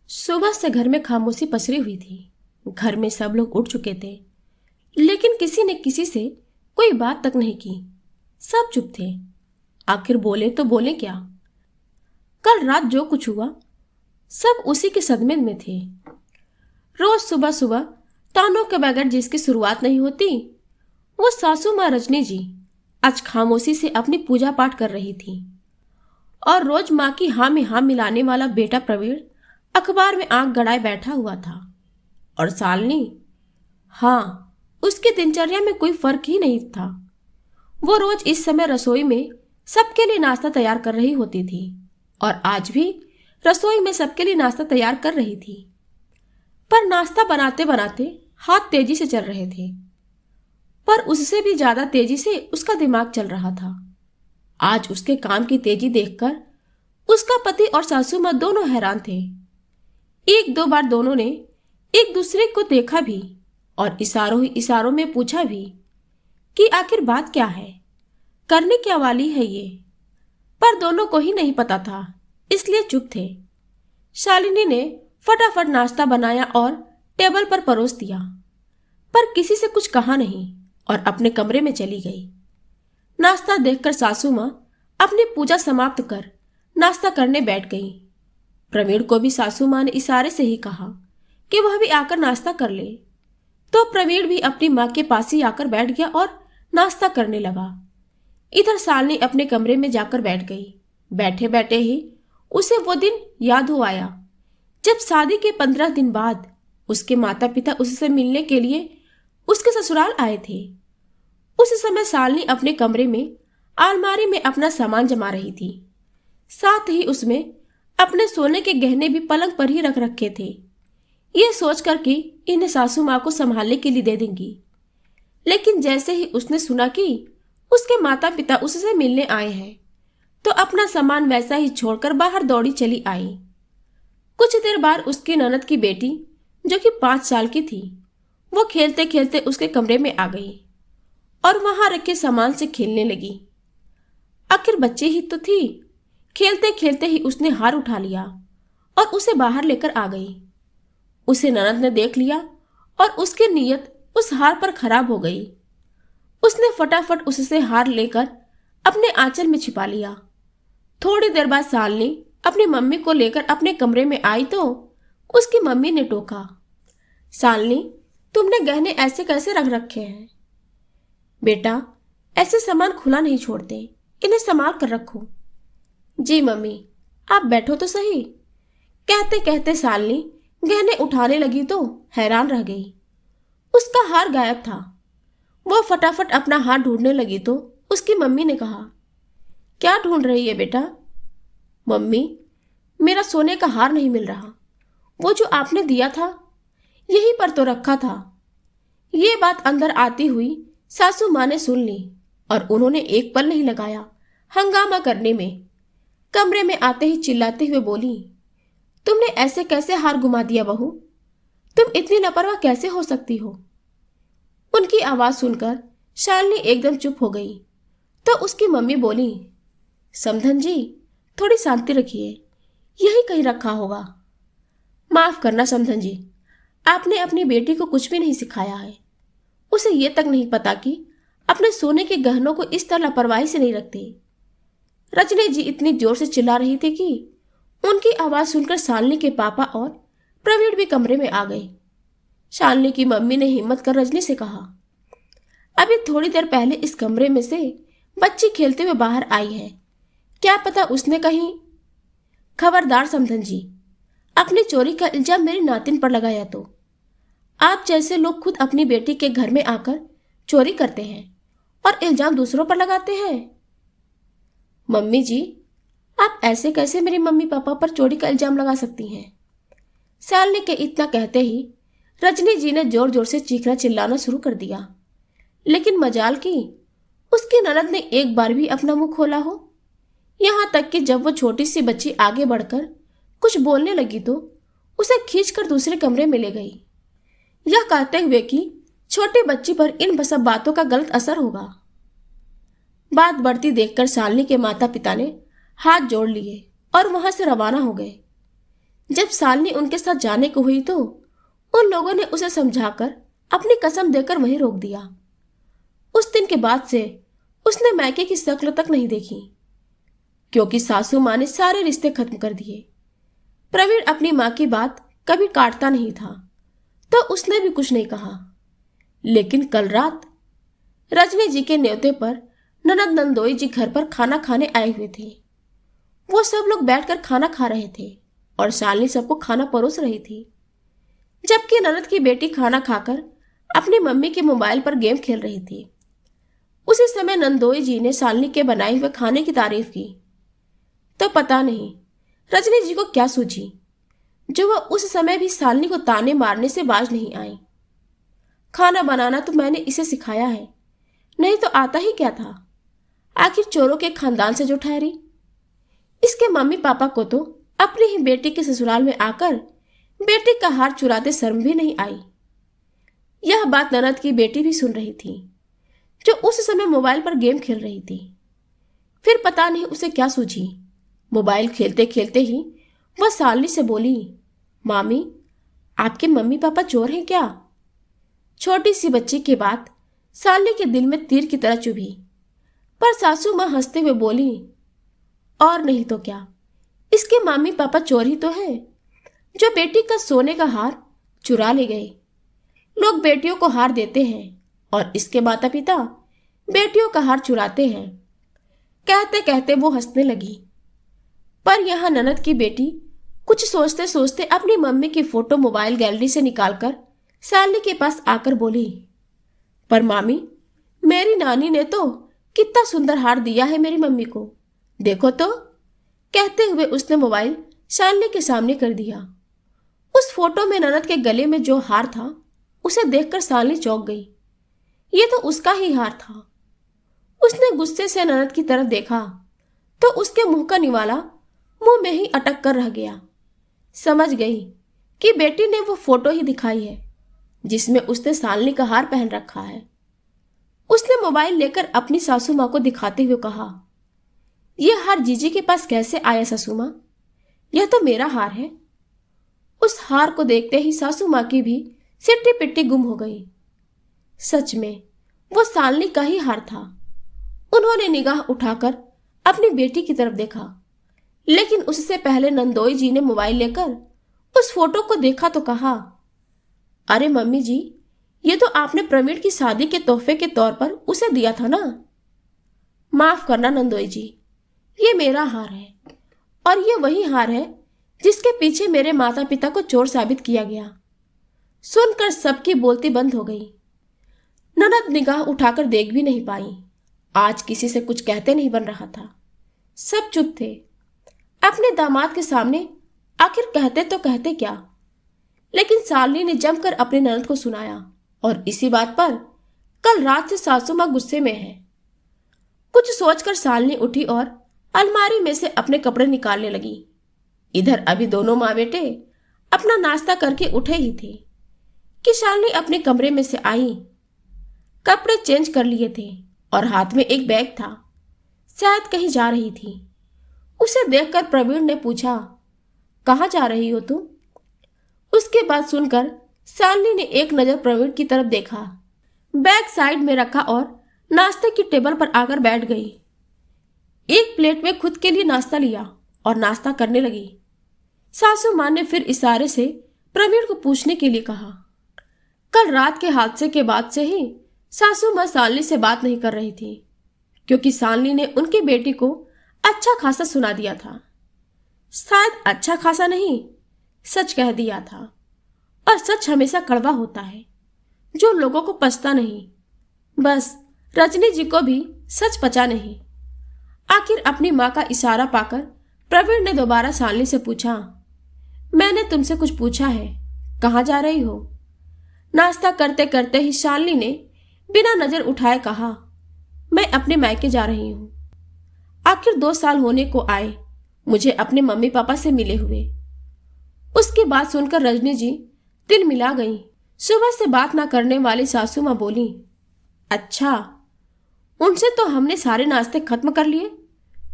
सुबह से घर में खामोशी पसरी हुई थी। घर में सब लोग उठ चुके थे, लेकिन किसी ने किसी से कोई बात तक नहीं की। सब चुप थे। आखिर बोले तो बोले क्या? कल रात जो कुछ हुआ सब उसी के सदमे में थे। रोज सुबह सुबह तानों के बगैर जिसकी शुरुआत नहीं होती, वो सासू माँ रजनी जी आज खामोशी से अपनी पूजा पाठ कर रही थी। और रोज माँ की हाँ में हाँ मिलाने वाला बेटा प्रवीण अखबार में आंख गड़ाए बैठा हुआ था। और शालिनी, हाँ, उसकी दिनचर्या में कोई फर्क ही नहीं था। वो रोज इस समय रसोई में सबके लिए नाश्ता तैयार कर रही होती थी, और आज भी रसोई में सबके लिए नाश्ता तैयार कर रही थी। पर नाश्ता बनाते बनाते हाथ तेजी से चल रहे थे, पर उससे भी ज्यादा तेजी से उसका दिमाग चल रहा था। आज उसके काम की तेजी देखकर उसका पति और सासू माँ दोनों हैरान थे। एक दो बार दोनों ने एक दूसरे को देखा भी और इशारों ही इशारों में पूछा भी कि आखिर बात क्या है, करने क्या वाली है ये। पर दोनों को ही नहीं पता था, इसलिए चुप थे। शालिनी ने फटाफट नाश्ता बनाया और टेबल पर परोस दिया, पर किसी से कुछ कहा नहीं और अपने कमरे में चली गई। नाश्ता देखकर सासू माँ अपनी पूजा समाप्त कर नाश्ता करने बैठ गई। प्रवीण को भी सासू माँ ने इशारे से ही कहा कि वह भी आकर नाश्ता कर ले, तो प्रवीण भी अपनी माँ के पास ही आकर बैठ गया और नाश्ता करने लगा। इधर शालिनी अपने कमरे में जाकर बैठ गई। बैठे बैठे ही उसे वो दिन याद हो आया जब शादी के 15 दिन बाद उसके माता पिता उससे मिलने के लिए उसके ससुराल आए थे। उस समय शालिनी अपने कमरे में अलमारी में अपना सामान जमा रही थी। साथ ही उसमें अपने सोने के गहने भी पलंग पर ही रख रखे थे, ये सोचकर कि इन्हें सासू माँ को संभालने के लिए दे देंगी। लेकिन जैसे ही उसने सुना कि उसके माता पिता उससे मिलने आए हैं, तो अपना सामान वैसा ही छोड़कर बाहर दौड़ी चली आई। कुछ देर बाद उसकी ननद की बेटी, जो कि 5 साल की थी, वो खेलते खेलते उसके कमरे में आ गई और वहां रखे सामान से खेलने लगी। आखिर बच्चे ही तो थी। खेलते खेलते ही उसने हार उठा लिया और उसे बाहर लेकर आ गई। उसे ननद ने देख लिया और उसकी नीयत उस हार पर खराब हो गई। उसने फटाफट उससे हार लेकर अपने आंचल में छिपा लिया। थोड़ी देर बाद शालिनी अपनी मम्मी को लेकर अपने कमरे में आई तो उसकी मम्मी ने टोका, शालिनी, तुमने गहने ऐसे कैसे रख रखे हैं? बेटा, ऐसे सामान खुला नहीं छोड़ते, इन्हें संभाल कर रखो। जी मम्मी, आप बैठो तो सही। कहते कहते शालिनी गहने उठाने लगी तो हैरान रह गई। उसका हार गायब था। वो फटाफट अपना हार ढूंढने लगी तो उसकी मम्मी ने कहा, क्या ढूंढ रही है बेटा? मम्मी, मेरा सोने का हार नहीं मिल रहा। वो जो आपने दिया था यहीं पर तो रखा था। ये बात अंदर आती हुई सासू माँ ने सुन ली और उन्होंने एक पल नहीं लगाया हंगामा करने में। कमरे में आते ही चिल्लाते हुए बोली, तुमने ऐसे कैसे हार गुमा दिया बहू? तुम इतनी लापरवाह कैसे हो सकती हो? उनकी आवाज सुनकर शालिनी एकदम चुप हो गई तो उसकी मम्मी बोली, समधन जी, थोड़ी शांति रखिए, यही कहीं रखा होगा। माफ करना समधन जी, आपने अपनी बेटी को कुछ भी नहीं सिखाया है। उसे ये तक नहीं पता कि अपने सोने के गहनों को इस तरह लापरवाही से नहीं रखते। रजनी जी इतनी जोर से चिल्ला रही थी कि उनकी आवाज सुनकर शालिनी के पापा और प्रवीण भी कमरे में आ गए। शालिनी की मम्मी ने हिम्मत कर रजनी से कहा, अभी थोड़ी देर पहले इस कमरे में से बच्ची खेलते हुए बाहर आई है, क्या पता उसने कहीं। खबरदार समधन जी, अपनी चोरी का इल्जाम मेरी नातिन पर लगाया तो। आप जैसे लोग खुद अपनी बेटी के घर में आकर चोरी करते हैं और इल्जाम दूसरों पर लगाते हैं। मम्मी जी, आप ऐसे कैसे मेरी मम्मी पापा पर चोरी का इल्जाम लगा सकती हैं? शालिनी के इतना कहते ही रजनी जी ने जोर जोर से चीखना चिल्लाना शुरू कर दिया। लेकिन मजाल की उसकी ननद ने एक बार भी अपना मुंह खोला हो। यहां तक कि जब वो छोटी सी बच्ची आगे बढ़कर कुछ बोलने लगी तो उसे खींचकर दूसरे कमरे में ले गई, यह कहते हुए कि छोटी बच्ची पर इन सब बातों का गलत असर होगा। बात बढ़ती देखकर शालिनी के माता पिता ने हाथ जोड़ लिए और वहां से रवाना हो गए। जब शालिनी उनके साथ जाने को हुई तो उन लोगों ने उसे समझाकर अपनी कसम देकर वहीं रोक दिया। उस दिन के बाद से उसने मायके की शक्ल तक नहीं देखी, क्योंकि सासू माँ ने सारे रिश्ते खत्म कर दिए। प्रवीण अपनी माँ की बात कभी काटता नहीं था, तो उसने भी कुछ नहीं कहा। लेकिन कल रात रजनी जी के न्योते पर ननद नंदोई जी घर पर खाना खाने आए हुए थे। वो सब लोग बैठकर खाना खा रहे थे और शालिनी सबको खाना परोस रही थी, जबकि ननद की बेटी खाना खाकर अपनी मम्मी के मोबाइल पर गेम खेल रही थी। उसी समय नंदोई जी ने शालिनी के बनाए हुए खाने की तारीफ की, तो पता नहीं रजनी जी को क्या सूझी, जो वह उस समय भी शालिनी को ताने मारने से बाज नहीं आई। खाना बनाना तो मैंने इसे सिखाया है, नहीं तो आता ही क्या था। आखिर चोरों के खानदान से जो ठहरी। इसके मम्मी पापा को तो अपनी ही बेटी के ससुराल में आकर बेटी का हार चुराते शर्म भी नहीं आई। यह बात ननद की बेटी भी सुन रही थी, जो उस समय मोबाइल पर गेम खेल रही थी। फिर पता नहीं उसे क्या सूझी। मोबाइल खेलते खेलते ही वह शालिनी से बोली, मामी, आपके मम्मी पापा चोर हैं क्या? छोटी सी बच्ची की बात शालिनी के दिल में तीर की तरह चुभी, पर सासू माँ हंसते हुए बोली, और नहीं तो क्या, इसके मम्मी पापा चोर ही तो हैं, जो बेटी का सोने का हार चुरा ले गए। लोग बेटियों को हार देते हैं और इसके माता पिता बेटियों का हार चुराते हैं। कहते कहते वो हंसने लगी। पर यहां ननद की बेटी कुछ सोचते सोचते अपनी मम्मी की फोटो मोबाइल गैलरी से निकालकर शालिनी के पास आकर बोली, पर मामी, मेरी नानी ने तो कितना सुंदर हार दिया है मेरी मम्मी को, देखो तो। कहते हुए उसने मोबाइल शालिनी के सामने कर दिया। उस फोटो में ननद के गले में जो हार था उसे देखकर शालिनी चौंक गई। ये तो उसका ही हार था। उसने गुस्से से ननद की तरफ देखा तो उसके मुंह का निवाला मुंह में ही अटक कर रह गया। समझ गई कि बेटी ने वो फोटो ही दिखाई है जिसमें उसने शालिनी का हार पहन रखा है। उसने मोबाइल लेकर अपनी सासू माँ को दिखाते हुए कहा, यह हार जीजी के पास कैसे आया सासू माँ? यह तो मेरा हार है। उस हार को देखते ही सासू माँ की भी सिट्टी पिट्टी गुम हो गई। सच में वो शालिनी का ही हार था। उन्होंने निगाह उठाकर अपनी बेटी की तरफ देखा, लेकिन उससे पहले नंदोई जी ने मोबाइल लेकर उस फोटो को देखा तो कहा, अरे मम्मी जी, ये तो आपने प्रवीण की शादी के तोहफे के तौर पर उसे दिया था ना। माफ करना नंदोई जी, ये मेरा हार है और ये वही हार है जिसके पीछे मेरे माता पिता को चोर साबित किया गया। सुनकर सबकी बोलती बंद हो गई। ननद निगाह उठाकर देख भी नहीं पाई। आज किसी से कुछ कहते नहीं बन रहा था। सब चुप थे। अपने दामाद के सामने आखिर कहते तो कहते क्या। लेकिन शालिनी ने जमकर अपने ननद को सुनाया और इसी बात पर कल रात से सासू माँ गुस्से में है। कुछ सोचकर शालिनी उठी और अलमारी में से अपने कपड़े निकालने लगी। इधर अभी दोनों माँ बेटे अपना नाश्ता करके उठे ही थे कि शालिनी अपने कमरे में से आई। कपड़े चेंज कर लिए थे और हाथ में एक बैग था, शायद कहीं जा रही थी। उसे देखकर प्रवीण ने पूछा, कहाँ जा रही हो तुम? उसके बाद सुनकर शालिनी ने एक नजर प्रवीण की तरफ देखा, बैग साइड में रखा और नाश्ते की टेबल पर आकर बैठ गई। एक प्लेट में खुद के लिए नाश्ता लिया और नाश्ता करने लगी। सासू माँ ने फिर इशारे से प्रवीण को पूछने के लिए कहा। कल रात के हादसे के बाद से ही सासू माँ शालिनी से बात नहीं कर रही थी, क्योंकि शालिनी ने उनकी बेटी को अच्छा खासा सुना दिया था। शायद अच्छा खासा नहीं, सच कह दिया था। और सच हमेशा कड़वा होता है, जो लोगों को पचता नहीं। बस रजनी जी को भी सच पचा नहीं। आखिर अपनी माँ का इशारा पाकर प्रवीण ने दोबारा शालिनी से पूछा, मैंने तुमसे कुछ पूछा है, कहाँ जा रही हो? नाश्ता करते करते ही शालिनी ने बिना नजर उठाए कहा, मैं अपने मायके जा रही हूँ। आखिर 2 साल होने को आए मुझे अपने मम्मी पापा से मिले हुए। उसकी बात सुनकर रजनी जी तिल मिला गई। सुबह से बात ना करने वाली सासू माँ बोली, अच्छा, उनसे तो हमने सारे नाश्ते खत्म कर लिए,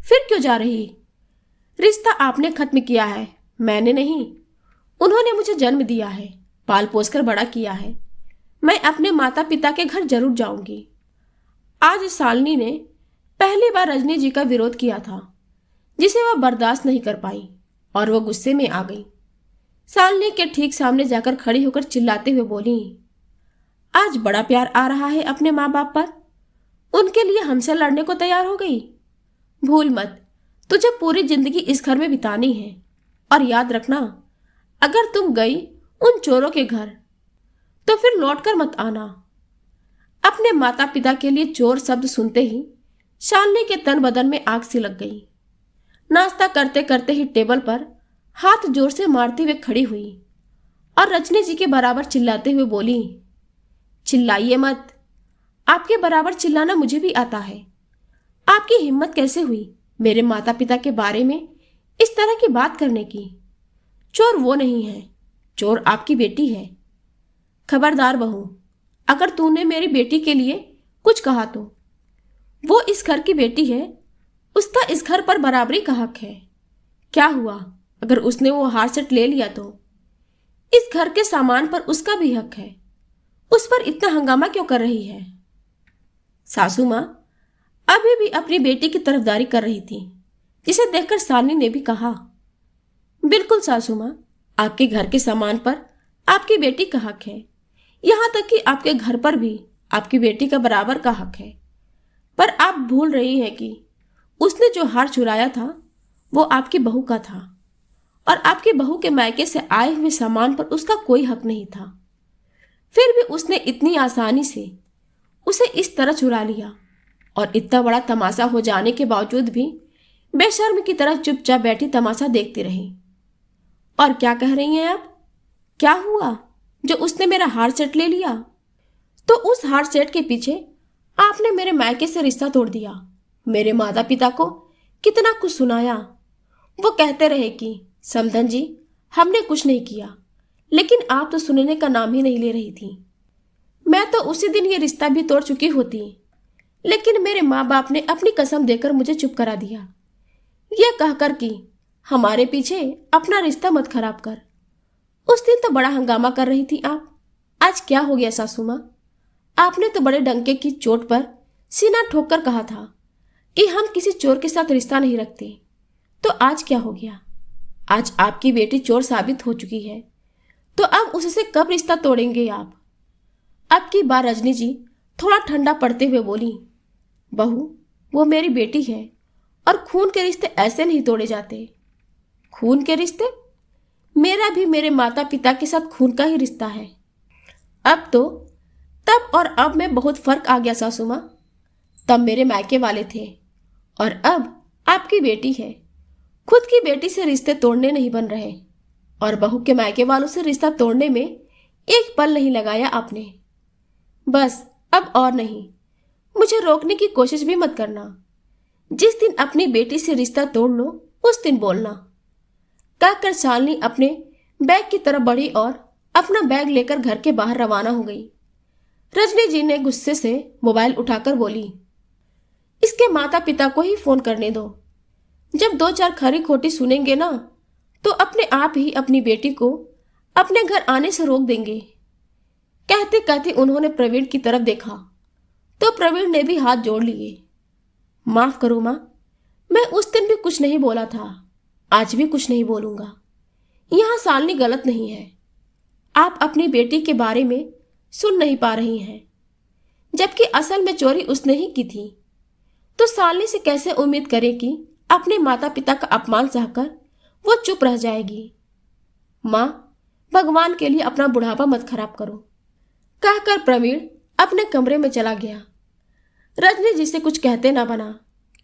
फिर क्यों जा रही? रिश्ता आपने खत्म किया है, मैंने नहीं। उन्होंने मुझे जन्म दिया है, पाल पोस कर बड़ा किया है। मैं अपने माता पिता के घर जरूर जाऊंगी। आज शालिनी ने पहली बार रजनी जी का विरोध किया था, जिसे वह बर्दाश्त नहीं कर पाई और वह गुस्से में आ गई। शालिनी के ठीक सामने जाकर खड़ी होकर चिल्लाते हुए बोली, आज बड़ा प्यार आ रहा है अपने माँ बाप पर, उनके लिए हमसे लड़ने को तैयार हो गई। भूल मत, तुझे पूरी जिंदगी इस घर में बितानी है। और याद रखना, अगर तुम गई उन चोरों के घर तो फिर लौटकर मत आना। अपने माता पिता के लिए चोर शब्द सुनते ही शालिनी के तन बदन में आग सी लग गई। नाश्ता करते करते ही टेबल पर हाथ जोर से मारते हुए खड़ी हुई और रजनी जी के बराबर चिल्लाते हुए बोली, चिल्लाइए मत, आपके बराबर चिल्लाना मुझे भी आता है। आपकी हिम्मत कैसे हुई मेरे माता पिता के बारे में इस तरह की बात करने की? चोर वो नहीं है, चोर आपकी बेटी है। खबरदार बहू, अगर तूने मेरी बेटी के लिए कुछ कहा तो वो इस घर की बेटी है, उसका इस घर पर बराबरी का हक है। क्या हुआ अगर उसने वो हार सेट ले लिया तो? इस घर के सामान पर उसका भी हक है, उस पर इतना हंगामा क्यों कर रही है? सासू माँ अभी भी अपनी बेटी की तरफदारी कर रही थी, जिसे देखकर शालिनी ने भी कहा, बिल्कुल सासू माँ, आपके घर के सामान पर आपकी बेटी का हक है, यहां तक कि आपके घर पर भी आपकी बेटी का बराबर का हक है। पर आप भूल रही हैं कि उसने जो हार चुराया था वो आपकी बहू का था और आपकी बहू के मायके से आए हुए सामान पर उसका कोई हक नहीं था। फिर भी उसने इतनी आसानी से उसे इस तरह चुरा लिया और इतना बड़ा तमाशा हो जाने के बावजूद भी बेशर्म की तरह चुपचाप बैठी तमाशा देखती रही। और क्या कह रही हैं आप? क्या हुआ जो उसने मेरा हार सेट ले लिया? तो उस हार सेट के पीछे आपने मेरे मायके से रिश्ता तोड़ दिया। मेरे माता पिता को कितना कुछ सुनाया। वो कहते रहे कि समधन जी हमने कुछ नहीं किया, लेकिन आप तो सुनने का नाम ही नहीं ले रही थी। मैं तो उसी दिन ये रिश्ता भी तोड़ चुकी होती, लेकिन मेरे माँ बाप ने अपनी कसम देकर मुझे चुप करा दिया, यह कहकर कि हमारे पीछे अपना रिश्ता मत खराब कर। उस दिन तो बड़ा हंगामा कर रही थी आप, आज क्या हो गया सासू माँ? आपने तो बड़े डंके की चोट पर सीना ठोक कर कहा था कि हम किसी चोर के साथ रिश्ता नहीं रखते, तो आज क्या हो गया? आज आपकी बेटी चोर साबित हो चुकी है, तो अब उससे कब रिश्ता तोड़ेंगे आप? अब की बार रजनी जी थोड़ा ठंडा पड़ते हुए बोली, बहू वो मेरी बेटी है और खून के रिश्ते ऐसे नहीं तोड़े जाते। खून के रिश्ते? मेरा भी मेरे माता पिता के साथ खून का ही रिश्ता है। अब तो तब और अब में बहुत फर्क आ गया सासू माँ। तब मेरे मायके वाले थे और अब आपकी बेटी है। खुद की बेटी से रिश्ते तोड़ने नहीं बन रहे और बहू के मायके वालों से रिश्ता तोड़ने में एक पल नहीं लगाया आपने। बस अब और नहीं, मुझे रोकने की कोशिश भी मत करना। जिस दिन अपनी बेटी से रिश्ता तोड़ लो उस दिन बोलना। कहकर शालिनी अपने बैग की तरफ बढ़ी और अपना बैग लेकर घर के बाहर रवाना हो गई। रजनी जी ने गुस्से से मोबाइल उठाकर बोली, इसके माता पिता को ही फोन करने दो। जब दो चार खरी खोटी सुनेंगे ना तो अपने आप ही अपनी बेटी को अपने घर आने से रोक देंगे। कहते कहते उन्होंने प्रवीण की तरफ देखा तो प्रवीण ने भी हाथ जोड़ लिए। माफ करो माँ, मैं उस दिन भी कुछ नहीं बोला था, आज भी कुछ नहीं बोलूंगा। यहां शालिनी गलत नहीं है, आप अपनी बेटी के बारे में सुन नहीं पा रही हैं, जबकि असल में चोरी उसने ही की थी। तो शालिनी से कैसे उम्मीद करें कि अपने माता पिता का अपमान सहकर वो चुप रह जाएगी। माँ भगवान के लिए अपना बुढ़ापा मत खराब करो। कहकर प्रवीण अपने कमरे में चला गया। रजनी जी से कुछ कहते ना बना,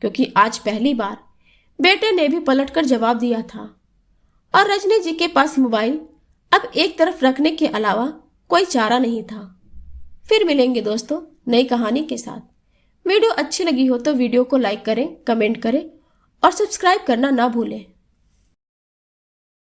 क्योंकि आज पहली बार बेटे ने भी पलटकर जवाब दिया था और रजनी जी के पास मोबाइल अब एक तरफ रखने के अलावा कोई चारा नहीं था। फिर मिलेंगे दोस्तों नई कहानी के साथ। वीडियो अच्छी लगी हो तो वीडियो को लाइक करें, कमेंट करें और सब्सक्राइब करना ना भूलें।